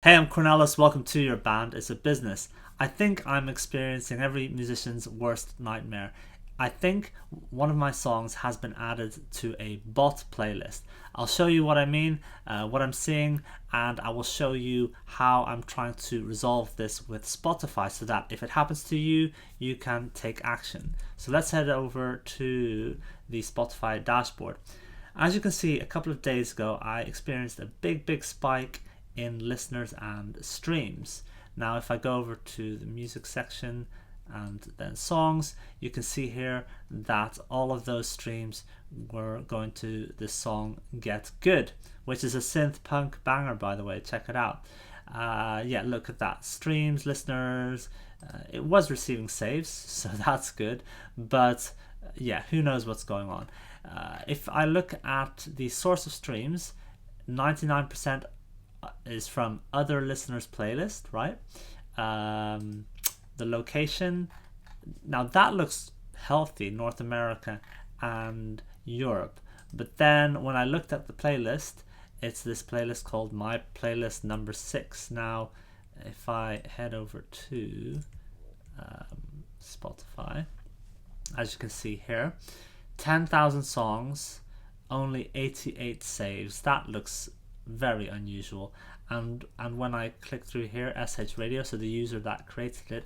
Hey, I'm Cornelis. Welcome to Your Band is a Business. I think I'm experiencing every musician's worst nightmare. I think one of my songs has been added to a bot playlist. I'll show you what I mean, what I'm seeing, and I will show you how I'm trying to resolve this with Spotify so that if it happens to you, you can take action. So let's head over to the Spotify dashboard. As you can see, a couple of days ago, I experienced a big spike in listeners and streams. Now if I go over to the music section and then songs, you can see here that all of those streams were going to this song Get Good, which is a synth punk banger, by the way. Check it out. Yeah, look at that, streams, listeners. It was receiving saves, so that's good, but yeah, who knows what's going on. If I look at the source of streams, 99% is from other listeners playlist, right? The location, now that looks healthy, North America and Europe. But then when I looked at the playlist, it's this playlist called My Playlist Number 6. Now if I head over to Spotify, as you can see here, 10,000 songs, only 88 saves. That looks very unusual. And when I click through here, SH Radio, so the user that created it,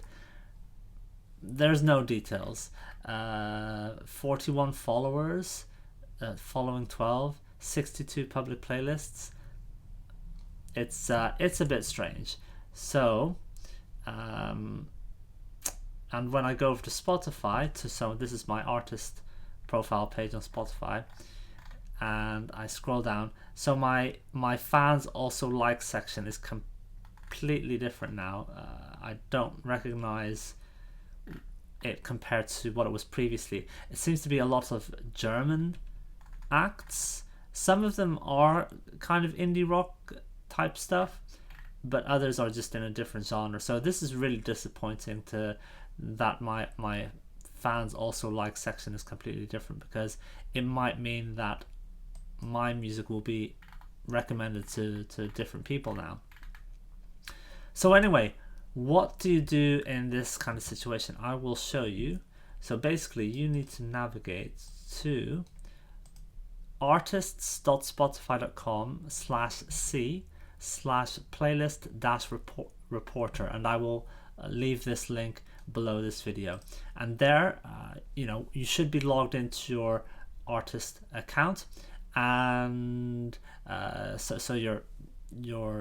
there's no details. 41 followers, following 12, 62 public playlists. It's a bit strange. So and when I go over to Spotify, this is my artist profile page on Spotify, and I scroll down, so my fans also like section is completely different now. I don't recognize it compared to what it was previously. It seems to be a lot of German acts. Some of them are kind of indie rock type stuff, but others are just in a different genre. So this is really disappointing that my fans also like section is completely different, because it might mean that my music will be recommended to different people now. So anyway, what do you do in this kind of situation? I will show you. So basically you need to navigate to artists.spotify.com/c/playlist-reporter, and I will leave this link below this video. And there you should be logged into your artist account, and so your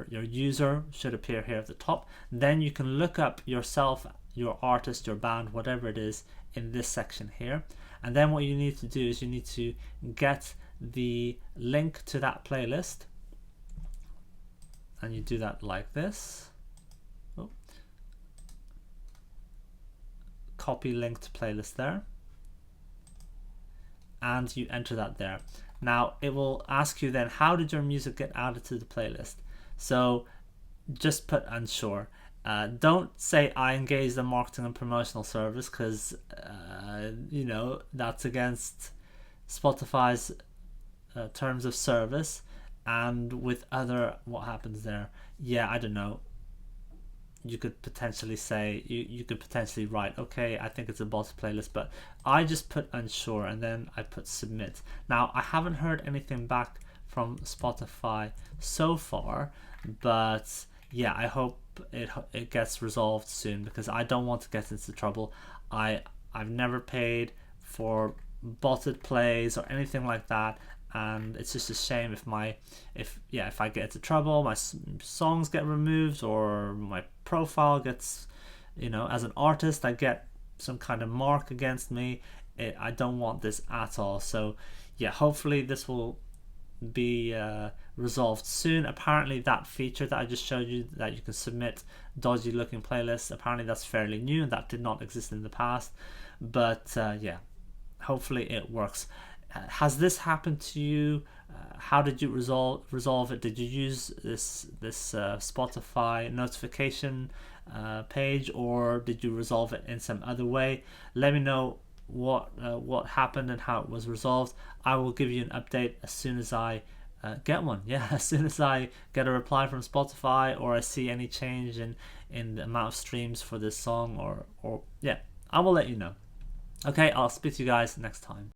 user should appear here at the top. Then you can look up yourself, your artist, your band, whatever it is, in this section here. And then what you need to do is you need to get the link to that playlist, and you do that like this. Copy link to playlist there, and you enter that there. Now it will ask you then, how did your music get added to the playlist? So just put unsure. Don't say I engaged a marketing and promotional service, because that's against Spotify's terms of service. And with other, what happens there? Yeah, I don't know. You could potentially say, you could potentially write, okay, I think it's a bot playlist, but I just put unsure, and then I put submit. Now I haven't heard anything back from Spotify so far, but yeah, I hope it gets resolved soon, because I don't want to get into trouble. I've never paid for botted plays or anything like that, and it's just a shame if I get into trouble, my songs get removed, or my profile gets, as an artist, I get some kind of mark against me. I don't want this at all. So yeah, hopefully this will be resolved soon. Apparently that feature that I just showed you, that you can submit dodgy looking playlists, apparently that's fairly new, and that did not exist in the past. But yeah, hopefully it works. Has this happened to you? How did you resolve it? Did you use this Spotify notification page, or did you resolve it in some other way? Let me know what happened and how it was resolved. I will give you an update as soon as I get one. Yeah, as soon as I get a reply from Spotify, or I see any change in the amount of streams for this song, or yeah, I will let you know. Okay, I'll speak to you guys next time.